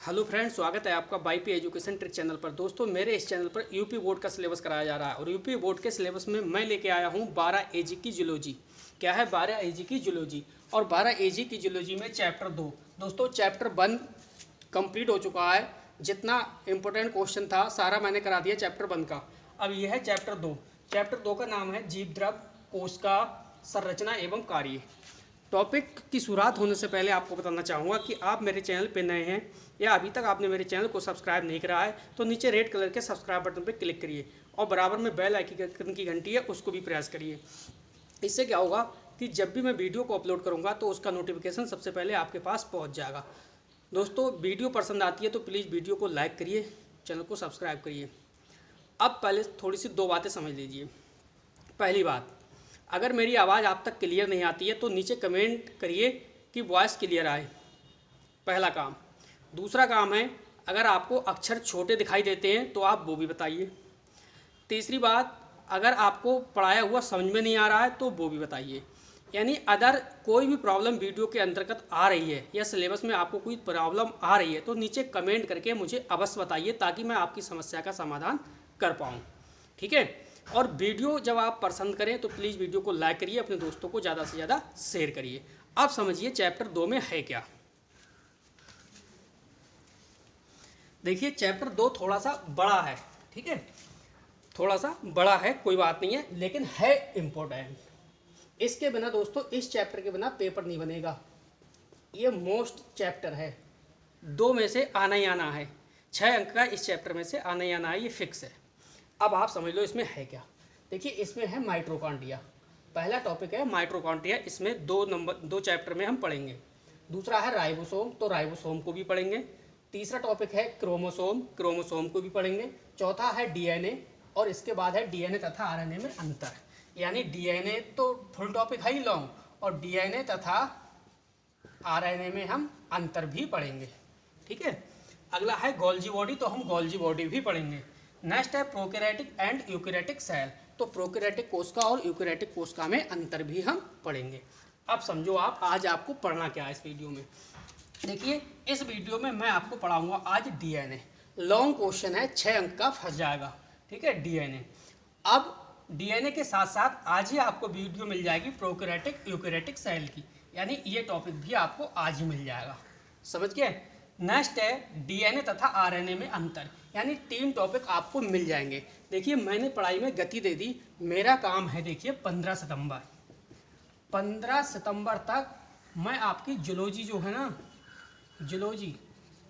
Hello friends, स्वागत है आपका बाईपी एजुकेशन ट्रिक चैनल पर। दोस्तों, मेरे इस चैनल पर यूपी बोर्ड का सिलेबस कराया जा रहा है और यूपी बोर्ड के सिलेबस में मैं लेके आया हूँ 12 एजी की जूलॉजी। क्या है? 12 एजी की जूलॉजी। और 12 एजी की जूलॉजी में चैप्टर 2। दोस्तों, चैप्टर 1 कंप्लीट हो चुका है। जितना इंपॉर्टेंट क्वेश्चन था सारा मैंने करा दिया चैप्टर 1 का। अब यह है चैप्टर 2। चैप्टर 2 का नाम है जीव द्रव कोशिका संरचना एवं कार्य। टॉपिक की शुरुआत होने से पहले आपको बताना चाहूँगा कि आप मेरे चैनल पे नए हैं या अभी तक आपने मेरे चैनल को सब्सक्राइब नहीं करा है तो नीचे रेड कलर के सब्सक्राइब बटन पर क्लिक करिए और बराबर में बेल आइकन की घंटी है उसको भी प्रेस करिए। इससे क्या होगा कि जब भी मैं वीडियो को अपलोड करूँगा तो उसका नोटिफिकेशन सबसे पहले आपके पास पहुँच जाएगा। दोस्तों, वीडियो पसंद आती है तो प्लीज़ वीडियो को लाइक करिए, चैनल को सब्सक्राइब करिए। अब पहले थोड़ी सी 2 बातें समझ लीजिए। पहली बात, अगर मेरी आवाज़ आप तक क्लियर नहीं आती है तो नीचे कमेंट करिए कि वॉइस क्लियर आए। पहला काम। दूसरा काम है, अगर आपको अक्षर छोटे दिखाई देते हैं तो आप वो भी बताइए। तीसरी बात, अगर आपको पढ़ाया हुआ समझ में नहीं आ रहा है तो वो भी बताइए। यानी अगर कोई भी प्रॉब्लम वीडियो के अंतर्गत आ रही है या सिलेबस में आपको कोई प्रॉब्लम आ रही है तो नीचे कमेंट करके मुझे अवश्य बताइए ताकि मैं आपकी समस्या का समाधान कर पाऊँ। ठीक है? और वीडियो जब आप पसंद करें तो प्लीज़ वीडियो को लाइक करिए, अपने दोस्तों को ज़्यादा से ज़्यादा शेयर करिए। अब समझिए चैप्टर 2 में है क्या। देखिए, चैप्टर 2 थोड़ा सा बड़ा है। ठीक है, थोड़ा सा बड़ा है, कोई बात नहीं है, लेकिन है इम्पोर्टेंट। इसके बिना दोस्तों, इस चैप्टर के बिना पेपर नहीं बनेगा। ये मोस्ट चैप्टर है, 2 में से आना ही आना है। 6 अंक का इस चैप्टर में से आना ही आना है, ये फिक्स है। अब आप समझ लो इसमें है क्या। देखिए, इसमें है माइटोकॉन्ड्रिया। पहला टॉपिक है माइटोकॉन्ड्रिया। इसमें 2 चैप्टर में हम पढ़ेंगे। दूसरा है राइबोसोम, तो राइबोसोम को भी पढ़ेंगे। तीसरा टॉपिक है क्रोमोसोम, क्रोमोसोम को भी पढ़ेंगे। चौथा है डीएनए और इसके बाद है डीएनए तथा आरएनए में अंतर। यानी डीएनए तो फुल टॉपिक है ही लॉन्ग, और डीएनए तथा आरएनए में हम अंतर भी पढ़ेंगे। ठीक है। अगला है गोल्जी बॉडी, तो हम गोल्जी बॉडी भी पढ़ेंगे। नेक्स्ट है प्रोकैरियोटिक एंड यूकैरियोटिक सेल, तो प्रोकैरियोटिक कोशिका और यूकैरियोटिक कोशिका में अंतर भी हम पढ़ेंगे। अब समझो आप आज आपको पढ़ना क्या है इस वीडियो में। देखिए, इस वीडियो में मैं आपको पढ़ाऊंगा आज डीएनए। लॉन्ग क्वेश्चन है, 6 अंक का फंस जाएगा। ठीक है, डीएनए। अब डीएनए के साथ साथ आज ही आपको वीडियो मिल जाएगी प्रोकैरियोटिक यूकैरियोटिक सेल की, यानी ये टॉपिक भी आपको आज ही मिल जाएगा। समझ गए? नेक्स्ट है डीएनए तथा आरएनए में अंतर, यानी 3 टॉपिक आपको मिल जाएंगे। देखिए, मैंने पढ़ाई में गति दे दी। मेरा काम है, देखिए 15 सितंबर तक मैं आपकी जूलॉजी जो है ना, जूलॉजी,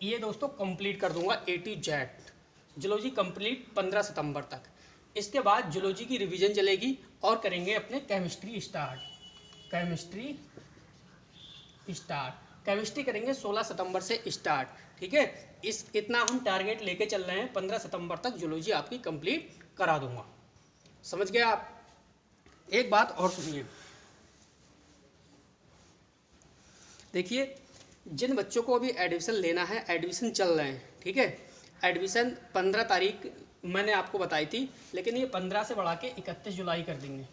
ये दोस्तों कंप्लीट कर दूंगा A to Z। Zoology complete 15 सितंबर तक। इसके बाद जूलॉजी की रिवीजन चलेगी और करेंगे अपने केमिस्ट्री स्टार्ट। केमिस्ट्री करेंगे 16 सितंबर से स्टार्ट। ठीक है, इतना हम टारगेट लेके चल रहे हैं। 15 सितंबर तक जूलॉजी आपकी कंप्लीट करा दूंगा। समझ गए आप? एक बात और सुनिए। देखिए, जिन बच्चों को अभी एडमिशन लेना है, एडमिशन चल रहे हैं। ठीक है, एडमिशन 15 तारीख मैंने आपको बताई थी, लेकिन ये 15 से बढ़ा के 31 जुलाई कर देंगे।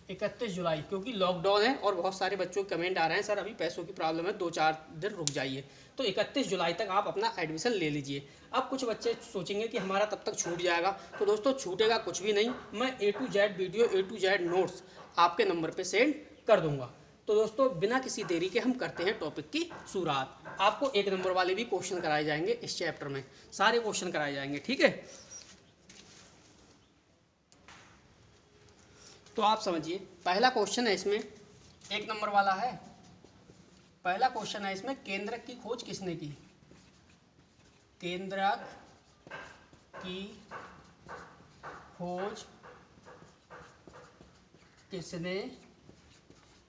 31 जुलाई, क्योंकि लॉकडाउन है और बहुत सारे बच्चों के कमेंट आ रहे हैं, सर अभी पैसों की प्रॉब्लम है, 2-4 दिन रुक जाइए। तो 31 जुलाई तक आप अपना एडमिशन ले लीजिए। अब कुछ बच्चे सोचेंगे कि हमारा तब तक छूट जाएगा, तो दोस्तों छूटेगा कुछ भी नहीं। मैं A to Z video, A to Z notes आपके नंबर पर सेंड कर दूँगा। तो दोस्तों, बिना किसी देरी के हम करते हैं टॉपिक की शुरुआत। आपको 1 नंबर वाले भी क्वेश्चन कराए जाएंगे इस चैप्टर में, सारे क्वेश्चन कराए जाएंगे। ठीक है, तो आप समझिए। पहला क्वेश्चन है इसमें, 1 नंबर वाला है। पहला क्वेश्चन है इसमें, केंद्रक की खोज किसने की? केंद्रक की खोज किसने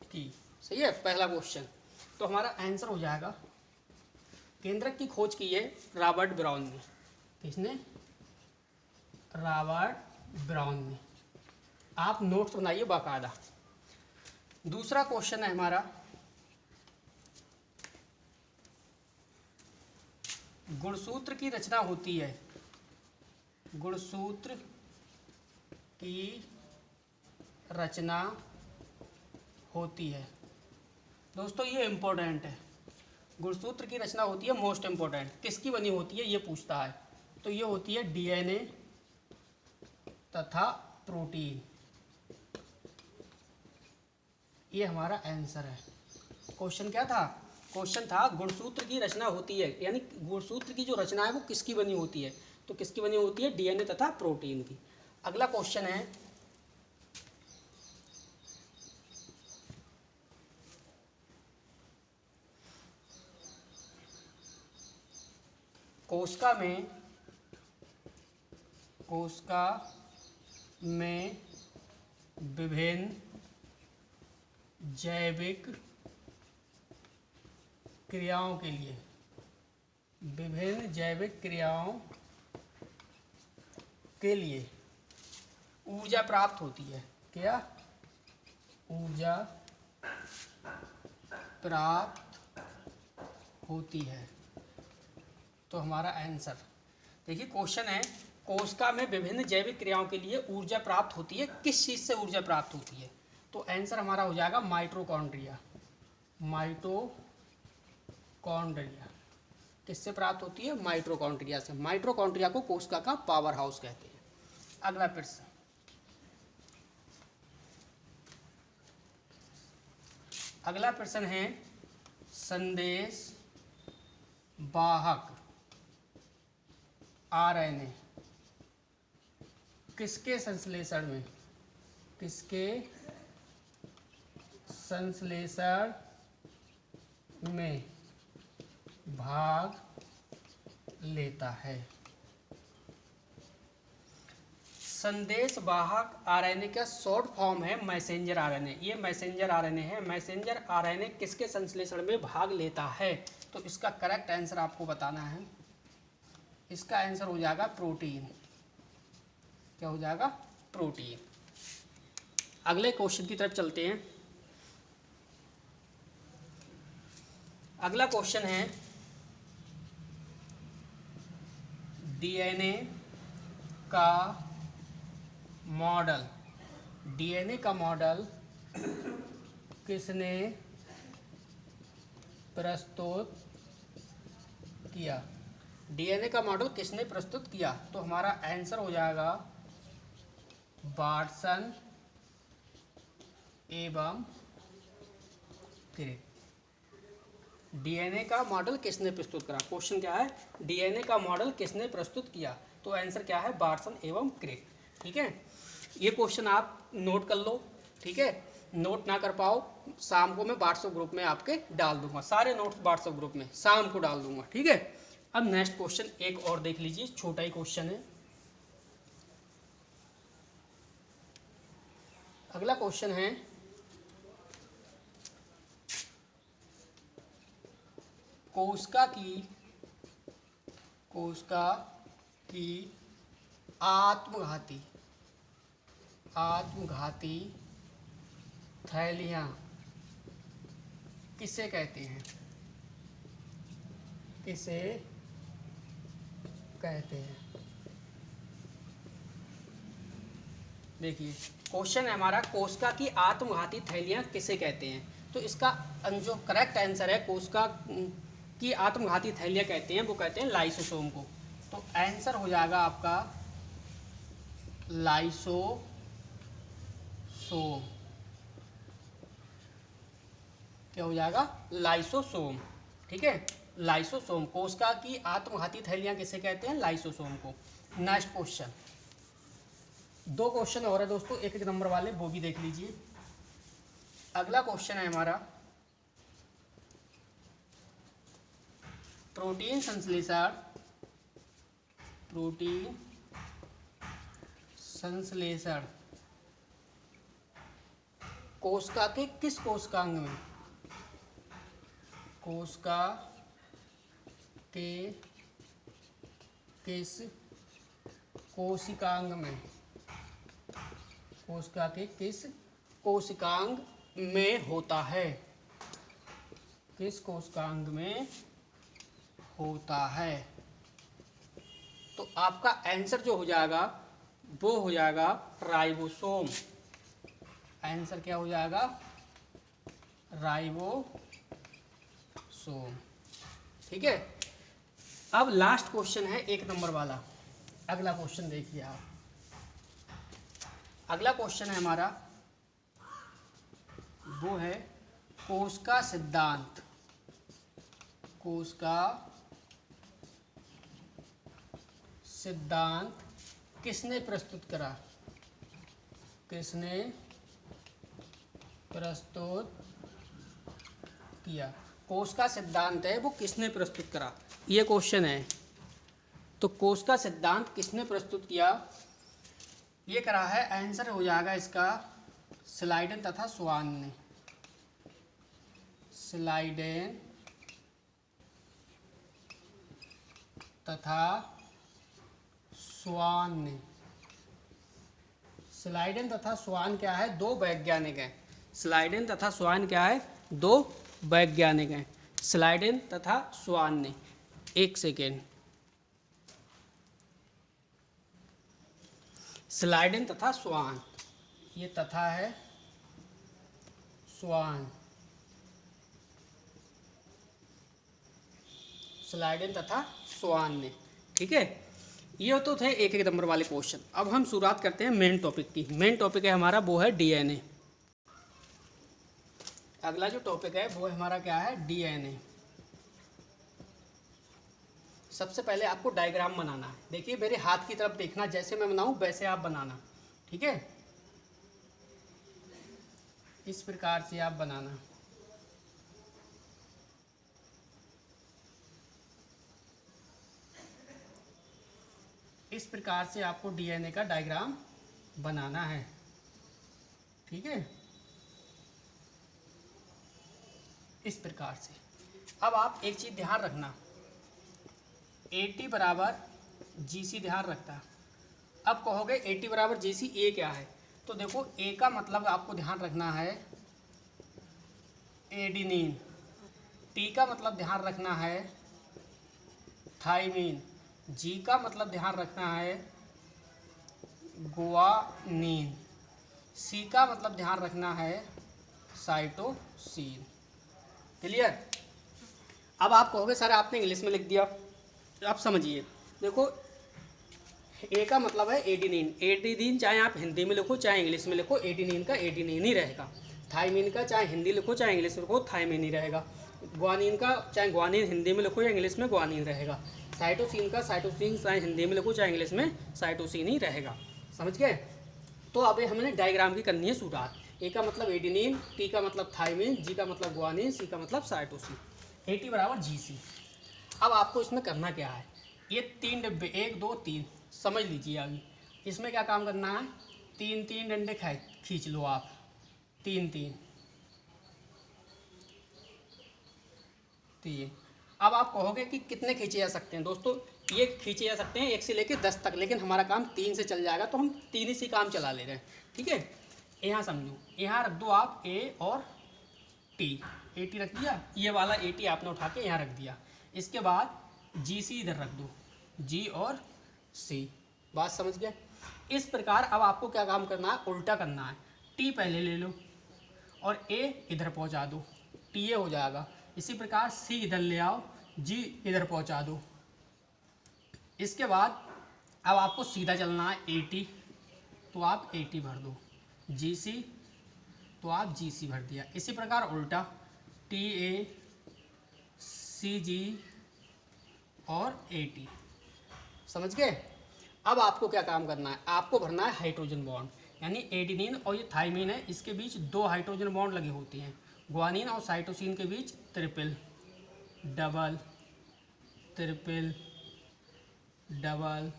की? सही है, पहला क्वेश्चन। तो हमारा आंसर हो जाएगा, केंद्रक की खोज की है रॉबर्ट ब्राउन ने। किसने? रॉबर्ट ब्राउन ने। आप नोट्स बनाइए बाकायदा। दूसरा क्वेश्चन है हमारा, गुणसूत्र की रचना होती है। गुणसूत्र की रचना होती है। दोस्तों, ये इम्पोर्टेंट है। गुणसूत्र की रचना होती है मोस्ट इम्पोर्टेंट, किसकी बनी होती है ये पूछता है, तो ये होती है डीएनए तथा प्रोटीन। ये हमारा आंसर है। क्वेश्चन क्या था? क्वेश्चन था गुणसूत्र की रचना होती है, यानी गुणसूत्र की जो रचना है वो किसकी बनी होती है, तो किसकी बनी होती है? डीएनए तथा प्रोटीन की। अगला क्वेश्चन है कोशिका में विभिन्न जैविक क्रियाओं के लिए, विभिन्न जैविक क्रियाओं के लिए ऊर्जा प्राप्त होती है। क्या? ऊर्जा प्राप्त होती है। तो हमारा आंसर देखिए, क्वेश्चन है कोशिका में विभिन्न जैविक क्रियाओं के लिए ऊर्जा प्राप्त होती है, किस चीज़ से ऊर्जा प्राप्त होती है? तो आंसर हमारा हो जाएगा माइटोकॉन्ड्रिया। माइटोकॉन्ड्रिया किससे प्राप्त होती है? माइटोकॉन्ड्रिया से। माइटोकॉन्ड्रिया को कोशिका का पावर हाउस कहते हैं। अगला प्रश्न, अगला प्रश्न है संदेश वाहक आरएनए किसके संश्लेषण में, किसके संश्लेषण में भाग लेता है? संदेश वाहक आरएनए का शॉर्ट फॉर्म है मैसेंजर आरएनए। ये मैसेंजर आरएनए है। मैसेंजर आरएनए किसके संश्लेषण में भाग लेता है? तो इसका करेक्ट आंसर आपको बताना है। इसका आंसर हो जाएगा प्रोटीन। क्या हो जाएगा? प्रोटीन। अगले क्वेश्चन की तरफ चलते हैं। अगला क्वेश्चन है डीएनए का मॉडल, डीएनए का मॉडल किसने प्रस्तुत किया? डीएनए का मॉडल किसने प्रस्तुत किया? तो हमारा आंसर हो जाएगा वाटसन एवं क्रिक। डीएनए का मॉडल किसने प्रस्तुत करा? क्वेश्चन क्या है? डीएनए का मॉडल किसने प्रस्तुत किया? तो आंसर क्या है? वाटसन एवं क्रिक। ठीक है, ये क्वेश्चन आप नोट कर लो। ठीक है, नोट ना कर पाओ, शाम को मैं व्हाट्सएप ग्रुप में आपके डाल दूंगा, सारे नोट्स व्हाट्सएप ग्रुप में शाम को डाल दूंगा। ठीक है, अब नेक्स्ट क्वेश्चन एक और देख लीजिए, छोटा ही क्वेश्चन है। अगला क्वेश्चन है कोशिका की आत्मघाती थैलियाँ किसे कहते हैं? किसे कहते हैं? देखिए, क्वेश्चन है हमारा कोशिका की आत्मघाती थैलियाँ किसे कहते हैं? तो इसका जो करेक्ट आंसर है, कोशिका की आत्मघाती थैलियाँ कहते हैं, वो कहते हैं लाइसोसोम को। तो आंसर हो जाएगा आपका लाइसोसोम। क्या हो जाएगा? लाइसोसोम। ठीक है, लाइसोसोम। कोशिका की आत्मघाती थैलियाँ किसे कहते हैं? लाइसोसोम को। नेक्स्ट क्वेश्चन, दो क्वेश्चन और है दोस्तों, एक एक नंबर वाले, वो भी देख लीजिए। अगला क्वेश्चन है हमारा प्रोटीन संश्लेषण कोशिका के किस कोशिकांग में? कोशिका के किस कोशिकांग में? कोशिका के किस कोशिकांग में होता है? किस कोशिकांग में होता है? तो आपका आंसर जो हो जाएगा वो हो जाएगा राइबोसोम। आंसर क्या हो जाएगा? राइबोसोम। ठीक है। अब लास्ट क्वेश्चन है 1 नंबर वाला। अगला क्वेश्चन देखिए आप। अगला क्वेश्चन है हमारा, वो है कोश का सिद्धांत। कोश का सिद्धांत किसने प्रस्तुत करा? किसने प्रस्तुत किया? कोश का सिद्धांत है वो किसने प्रस्तुत करा, ये क्वेश्चन है। तो कोश का सिद्धांत किसने प्रस्तुत किया, ये करा है, आंसर हो जाएगा इसका स्लाइडेन तथा स्वान ने। स्लाइडेन तथा स्वान ने। स्लाइडेन तथा स्वान क्या है? 2 वैज्ञानिक हैं। स्लाइडेन तथा स्वान क्या है? 2 वैज्ञानिक हैं। स्लाइडेन तथा स्वान ने। 1 सेकेंड। स्लाइडेन तथा स्वान, ये तथा है, स्वान। स्लाइडेन तथा स्वान ने, ठीक है। ये तो थे 1 नंबर वाले क्वेश्चन। अब हम शुरुआत करते हैं मेन टॉपिक की। मेन टॉपिक है हमारा वो है डीएनए। अगला जो टॉपिक है वो हमारा क्या है? डीएनए। सबसे पहले आपको डायग्राम बनाना है। देखिए मेरे हाथ की तरफ देखना, जैसे मैं बनाऊं वैसे आप बनाना, ठीक है। इस प्रकार से आप बनाना। इस प्रकार से आपको डीएनए का डायग्राम बनाना है, ठीक है, इस प्रकार से। अब आप एक चीज़ ध्यान रखना, AT बराबर GC ध्यान रखता। अब कहोगे AT बराबर GC, ए क्या है? तो देखो ए का मतलब आपको ध्यान रखना है एडिनिन। टी का मतलब ध्यान रखना है थाइमीन। जी का मतलब ध्यान रखना है गुआनिन। सी का मतलब ध्यान रखना है साइटोसिन। क्लियर? अब आप कहोगे सर आपने इंग्लिश में लिख दिया। आप समझिए, देखो ए का मतलब है एडिनिन। एडिनिन चाहे आप हिंदी में लिखो चाहे इंग्लिश में लिखो, एडिनिन का एडिनिन ही रहेगा। थाइमीन का चाहे हिंदी लिखो चाहे इंग्लिश में लिखो, थाइमीन ही रहेगा। ग्वानिन का चाहे ग्वानिन हिंदी में लिखो या इंग्लिश में ग्वानिन रहेगा। साइटोसिन का साइटोसिन चाहे हिंदी में लिखो चाहे इंग्लिश में साइटोसिन ही रहेगा। समझ गए? तो अब हमने डायग्राम की करनी है शुरुआत। ए का मतलब एडिनिन, टी का मतलब थाइमीन, जी का मतलब ग्वानिन, सी का मतलब साइटोसिन। AT बराबर GC। अब आपको इसमें करना क्या है? ये 3 डिब्बे, 1 2 3, समझ लीजिए। अभी इसमें क्या काम करना है? 3 डंडे खींच लो आप, 3। अब आप कहोगे कि कितने खींचे जा सकते हैं? दोस्तों ये खींचे जा सकते हैं 1 से लेकर 10 तक, लेकिन हमारा काम 3 से चल जाएगा, तो हम 3 ही से काम चला ले रहे हैं, ठीक है। यहाँ समझो, यहाँ रख दो आप A और T। AT रख दिया, ये वाला AT आपने उठा के यहाँ रख दिया। इसके बाद GC इधर रख दो, G और C। बात समझ गए? इस प्रकार अब आपको क्या काम करना है? उल्टा करना है। T पहले ले लो और A इधर पहुँचा दो, TA हो जाएगा। इसी प्रकार C इधर ले आओ, G इधर पहुँचा दो। इसके बाद अब आपको सीधा चलना है AT, तो आप AT भर दो, GC तो आप GC भर दिया। इसी प्रकार उल्टा TA, CG और AT। समझ गए? अब आपको क्या काम करना है? आपको भरना है हाइड्रोजन बॉन्ड, यानी एडिनिन और ये थाइमीन है, इसके बीच 2 हाइड्रोजन बॉन्ड लगे होते हैं। ग्वानिन और साइटोसिन के बीच triple, double, triple, double,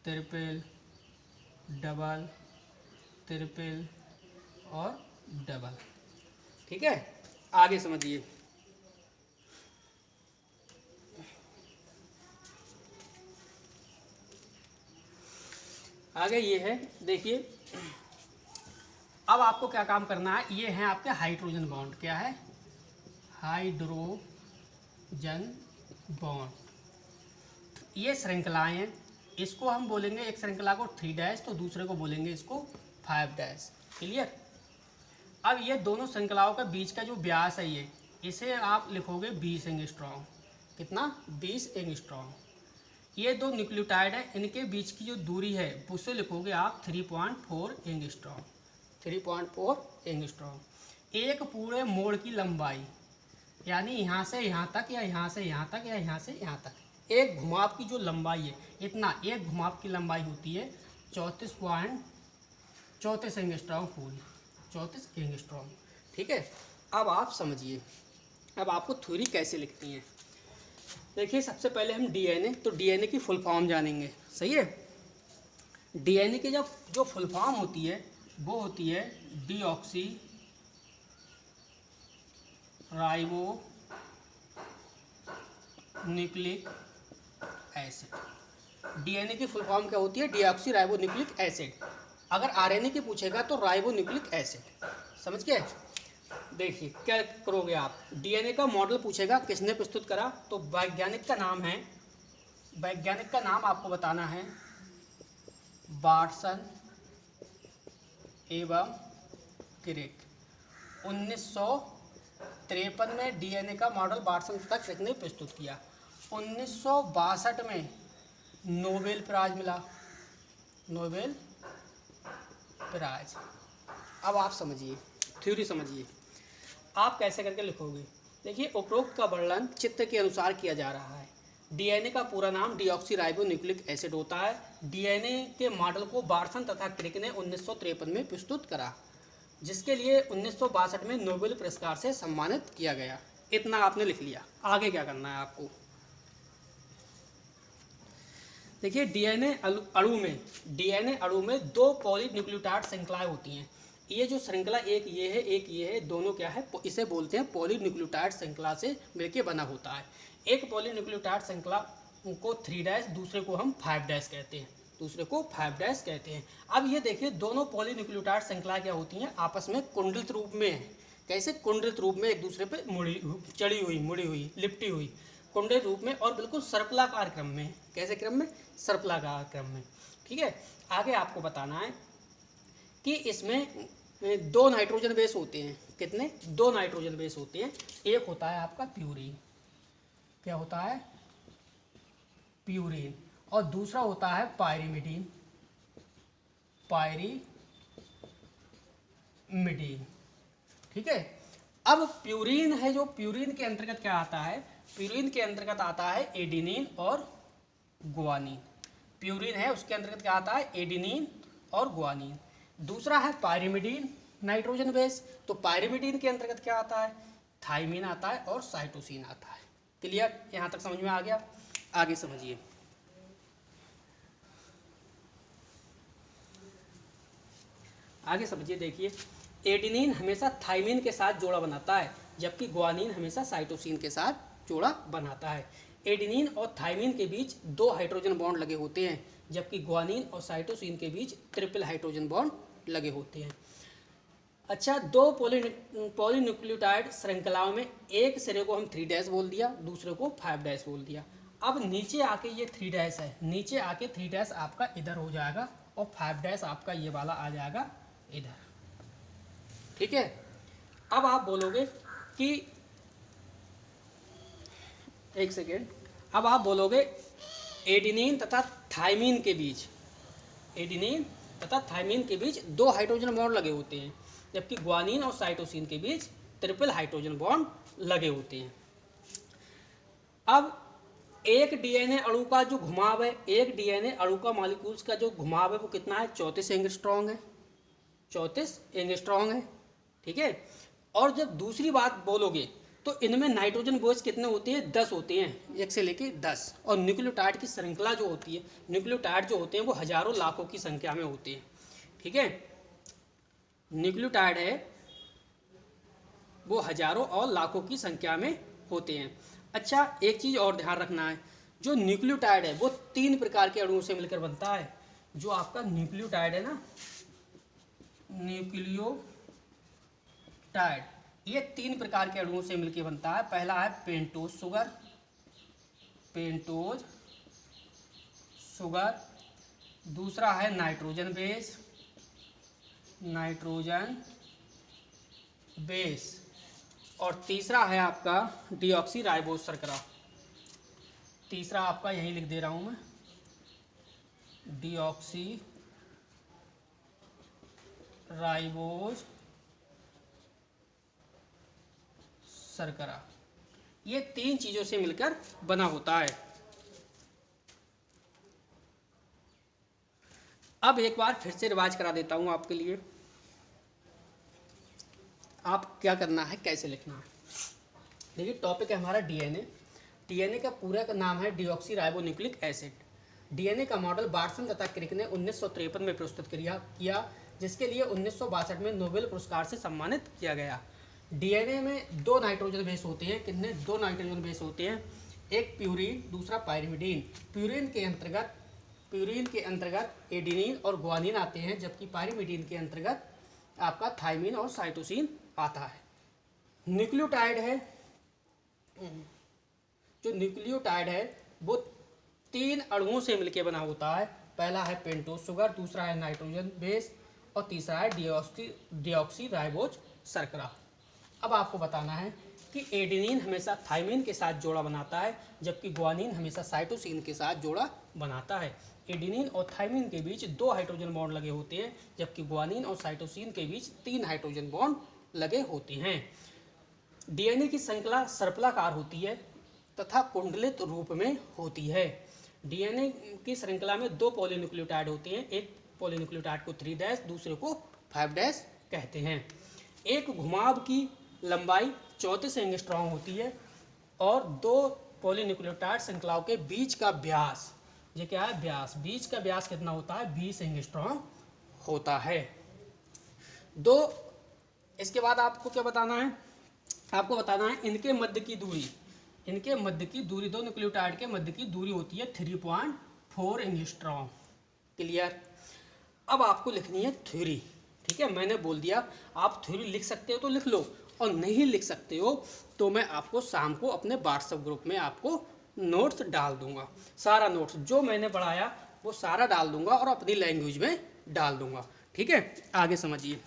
triple, double, triple और डबल, ठीक है। आगे समझिए। आगे ये है, देखिए अब आपको क्या काम करना है? ये हैं आपके हाइड्रोजन बॉन्ड। क्या है? Hydrogen bond. ये श्रृंखलाएं हैं, इसको हम बोलेंगे, एक श्रृंखला को 3' तो दूसरे को बोलेंगे इसको 5'। क्लियर? अब ये दोनों श्रृंखलाओं के बीच का जो व्यास है, ये इसे आप लिखोगे 20 एंगस्ट्रॉम। कितना 20 एंगस्ट्रॉम। ये दो न्यूक्लियोटाइड है, इनके बीच की जो दूरी है उसे लिखोगे आप 3.4 एंगस्ट्रॉम। 3.4 एंगस्ट्रॉम। एक पूरे मोड़ की लंबाई, यानी यहाँ से यहाँ तक या यहाँ से यहाँ तक या यहाँ से यहाँ तक, एक घुमाव की जो लंबाई है इतना, एक घुमाव की लंबाई होती है 34.34 एंगस्ट्रॉम पूरी, 34 एंगस्ट्रॉम। ठीक है, अब आप समझिए, अब आपको थ्योरी कैसे लिखती हैं। देखिए सबसे पहले हम डीएनए, तो डीएनए की फुल फॉर्म जानेंगे, सही है। डीएनए की जब जो फुल फॉर्म होती है वो होती है deoxy ribo nucleic acid. DNA की फुल फॉर्म क्या होती है? Deoxy ribo nucleic acid. अगर आरएनए की पूछेगा तो राइबो न्यूक्लिक एसिड। समझ गए? देखिए क्या करोगे आप, डीएनए का मॉडल पूछेगा किसने प्रस्तुत करा, तो वैज्ञानिक का नाम है, वैज्ञानिक का नाम आपको बताना है वाटसन एवं क्रिक। 1953 में डीएनए का मॉडल वाटसन तथा क्रिक ने प्रस्तुत किया। 1962 में नोबेल प्राइज मिला, नोबेल प्राइज। अब आप समझिए, थ्योरी समझिए, आप कैसे करके लिखोगे। देखिए उपरोक्त का वर्णन चित्र के अनुसार किया जा रहा है। डीएनए का पूरा नाम डीऑक्सी राइबो न्यूक्लिक एसिड होता है। डीएनए के मॉडल को वाटसन तथा क्रिक ने 1953 में प्रस्तुत करा, जिसके लिए 1962 में नोबेल पुरस्कार से सम्मानित किया गया। इतना आपने लिख लिया। आगे क्या करना है आपको, देखिए डीएनए अणु में दो पॉलीन्यूक्लियोटाइड श्रृंखलाएं होती हैं। ये जो श्रृंखला एक ये है, एक ये है, दोनों क्या है, इसे बोलते हैं पॉलीन्यूक्लियोटाइड श्रृंखला से मिलकर बना होता है। एक पॉलीन्यूक्लियोटाइड श्रृंखला को 3' दूसरे को हम 5' कहते हैं, दूसरे को 5' कहते हैं। अब ये देखिए दोनों पॉलीन्यूक्लियोटाइड श्रृंखला क्या होती हैं, आपस में कुंडलित रूप में है। कैसे? कुंडलित रूप में एक दूसरे पे चढ़ी हुई, मुड़ी हुई, लिपटी हुई, कुंडलित रूप में और बिल्कुल सर्पलाकार क्रम में। कैसे क्रम में? सर्पलाकार क्रम में। ठीक है, आगे आपको बताना है कि इसमें 2 नाइट्रोजन बेस होते हैं। कितने? 2 नाइट्रोजन बेस होते हैं। एक होता है आपका प्यूरीन, क्या होता है? प्यूरीन। और दूसरा होता है पायरीमिडीन, पायरीमिडीन। ठीक है, अब प्यूरीन है, जो प्यूरीन के अंतर्गत क्या आता है, प्यूरीन के अंतर्गत आता है एडिनिन और गुआनिन। प्यूरीन है उसके अंतर्गत क्या आता है, एडिनिन और गुआनिन। दूसरा है पायरीमिडीन नाइट्रोजन बेस, तो पायरीमिडीन के अंतर्गत क्या आता है, थाइमिन आता है और साइटोसिन आता है। क्लियर? यहाँ तक समझ में आ गया? आगे समझिए, आगे समझिए। देखिए एडिनिन हमेशा थाइमिन के साथ जोड़ा बनाता है, जबकि गुआनिन हमेशा साइटोसिन के साथ जोड़ा बनाता है। एडिनिन और थाइमिन के बीच 2 हाइड्रोजन बॉन्ड लगे होते हैं, जबकि गुआनिन और साइटोसिन के बीच ट्रिपल हाइड्रोजन बॉन्ड लगे होते हैं। अच्छा, 2 पॉलीन्यूक्लियोटाइड श्रृंखलाओं में एक सिरे को हम 3' बोल दिया, दूसरे को 5' बोल दिया। अब नीचे आके ये 3' है, नीचे आके 3' आपका इधर हो जाएगा और 5' आपका ये वाला आ जाएगा इधर। ठीक है, अब आप बोलोगे कि एक सेकेंड, अब आप बोलोगे एडिनिन तथा थाइमिन के बीच, एडिनिन तथा थाइमिन के बीच 2 हाइड्रोजन बॉन्ड लगे होते हैं, जबकि गुआनिन और साइटोसिन के बीच ट्रिपल हाइड्रोजन बॉन्ड लगे होते हैं। अब एक डीएनए अणु का जो घुमाव है, एक डीएनए अणु का मॉलिक्यूल्स का जो घुमाव है वो कितना है, 34 एंगस्ट्रॉम है, 34 एंगस्ट्रॉम है। ठीक है, और जब दूसरी बात बोलोगे तो इनमें नाइट्रोजन बेस कितने होते हैं, 10 होते हैं, 1 से लेके 10। और न्यूक्लियोटाइड की श्रृंखला जो होती है, न्यूक्लियोटाइड जो होते हैं वो हजारों लाखों की संख्या में होते हैं। ठीक है, न्यूक्लियोटाइड है वो हजारों और लाखों की संख्या में होते हैं। अच्छा, एक चीज़ और ध्यान रखना है, जो न्यूक्लियोटाइड है वो 3 प्रकार के अणुओं से मिलकर बनता है। जो आपका न्यूक्लियोटाइड है ना, न्यूक्लियोटाइड, ये 3 प्रकार के अणुओं से मिलकर बनता है। पहला है पेंटोज शुगर, पेंटोज शुगर। दूसरा है नाइट्रोजन बेस, नाइट्रोजन बेस। और तीसरा है आपका डीऑक्सी राइबोज शर्करा, तीसरा आपका यही लिख दे रहा हूँ मैं, डीऑक्सी राइबोज शर्करा। ये 3 चीजों से मिलकर बना होता है। अब एक बार फिर से रिवाइज करा देता हूं आपके लिए, आप क्या करना है, कैसे लिखना है। देखिए टॉपिक है हमारा डीएनए। डीएनए का पूरा का नाम है डीऑक्सी राइबोन्यूक्लिक एसिड। डीएनए का मॉडल बार्सन तथा क्रिक ने 1953 में प्रस्तुत किया, जिसके लिए 1962 में नोबेल पुरस्कार से सम्मानित किया गया। डीएनए में 2 नाइट्रोजन बेस होते हैं। कितने? 2 नाइट्रोजन बेस होते हैं, एक प्यूरीन, दूसरा पायरिमिडीन। प्यूरीन के अंतर्गत एडेनिन और ग्वानिन आते हैं, जबकि पायरिमिडीन के अंतर्गत आपका थाइमिन और साइटोसिन आता है। न्यूक्लियोटाइड है, जो न्यूक्लियोटाइड है वो 3 अणुओं से मिलकर बना होता है। पहला है पेंटोज शुगर, दूसरा है नाइट्रोजन बेस और तीसरा है डीऑक्सी राइबोज शर्करा। अब आपको बताना है कि एडेनिन हमेशा थाइमिन के साथ जोड़ा बनाता है, जबकि ग्वानिन हमेशा साइटोसिन के साथ जोड़ा बनाता है। एडेनिन और थाइमिन के बीच 2 हाइड्रोजन बॉन्ड लगे होते हैं, जबकि ग्वानिन और साइटोसिन के बीच 3 हाइड्रोजन बॉन्ड लगे होते हैं। डीएनए की श्रृंखला सर्पिलाकार होती है तथा कुंडलित रूप में होती है। डीएनए की श्रृंखला में 2 पॉलीन्यूक्लियोटाइड होते हैं, एक पॉलीन्यूक्लियोटाइड को 3' दूसरे को 5' कहते हैं। एक घुमाव की लंबाई 34 एंगस्ट्रॉम होती है और 2 पॉलीन्यूक्लियोटाइड श्रृंखलाओं के बीच का व्यास, ये क्या है, व्यास, बीच का व्यास कितना होता है, 20 एंगस्ट्रॉम होता है। इसके बाद आपको क्या बताना है, आपको बताना है इनके मध्य की दूरी। इनके मध्य की दूरी, 2 न्यूक्लियोटाइड के मध्य की दूरी होती है 3.4 एंगस्ट्रॉम। क्लियर? अब आपको लिखनी है थ्योरी। ठीक है, मैंने बोल दिया, आप थ्योरी लिख सकते हो तो लिख लो, और नहीं लिख सकते हो तो मैं आपको शाम को अपने व्हाट्सएप ग्रुप में आपको नोट्स डाल दूंगा। सारा नोट्स जो मैंने पढ़ाया वो सारा डाल दूंगा और अपनी लैंग्वेज में डाल दूंगा। ठीक है, आगे समझिए।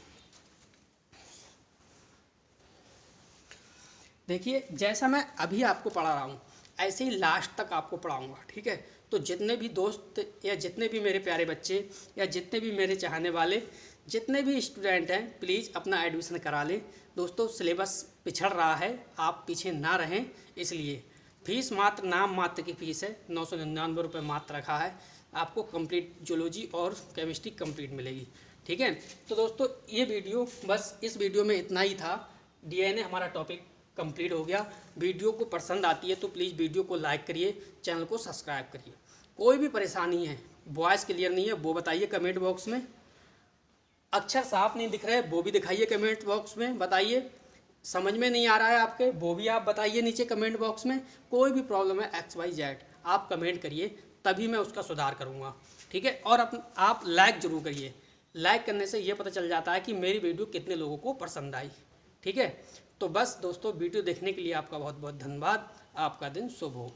देखिए जैसा मैं अभी आपको पढ़ा रहा हूँ ऐसे ही लास्ट तक आपको पढ़ाऊँगा। ठीक है, तो जितने भी दोस्त या जितने भी मेरे प्यारे बच्चे या जितने भी मेरे चाहने वाले जितने भी स्टूडेंट हैं, प्लीज़ अपना एडमिशन करा लें। दोस्तों सिलेबस पिछड़ रहा है, आप पीछे ना रहें, इसलिए फीस मात्र नाम मात्र की फ़ीस है, 999 रुपये मात्र रखा है। आपको कंप्लीट जूलॉजी और केमिस्ट्री कंप्लीट मिलेगी। ठीक है, तो दोस्तों ये वीडियो, बस इस वीडियो में इतना ही था। डीएनए हमारा टॉपिक कंप्लीट हो गया। वीडियो को पसंद आती है तो प्लीज़ वीडियो को लाइक करिए, चैनल को सब्सक्राइब करिए। कोई भी परेशानी है, वॉइस क्लियर नहीं है वो बताइए कमेंट बॉक्स में, अक्षर साफ नहीं दिख रहे वो भी दिखाइए कमेंट बॉक्स में, बताइए समझ में नहीं आ रहा है आपके वो भी आप बताइए नीचे कमेंट बॉक्स में। कोई भी प्रॉब्लम है XYZ आप कमेंट करिए, तभी मैं उसका सुधार करूँगा। ठीक है, और आप लाइक ज़रूर करिए। लाइक करने से ये पता चल जाता है कि मेरी वीडियो कितने लोगों को पसंद आई। ठीक है, तो बस दोस्तों वीडियो देखने के लिए आपका बहुत बहुत धन्यवाद। आपका दिन शुभ हो।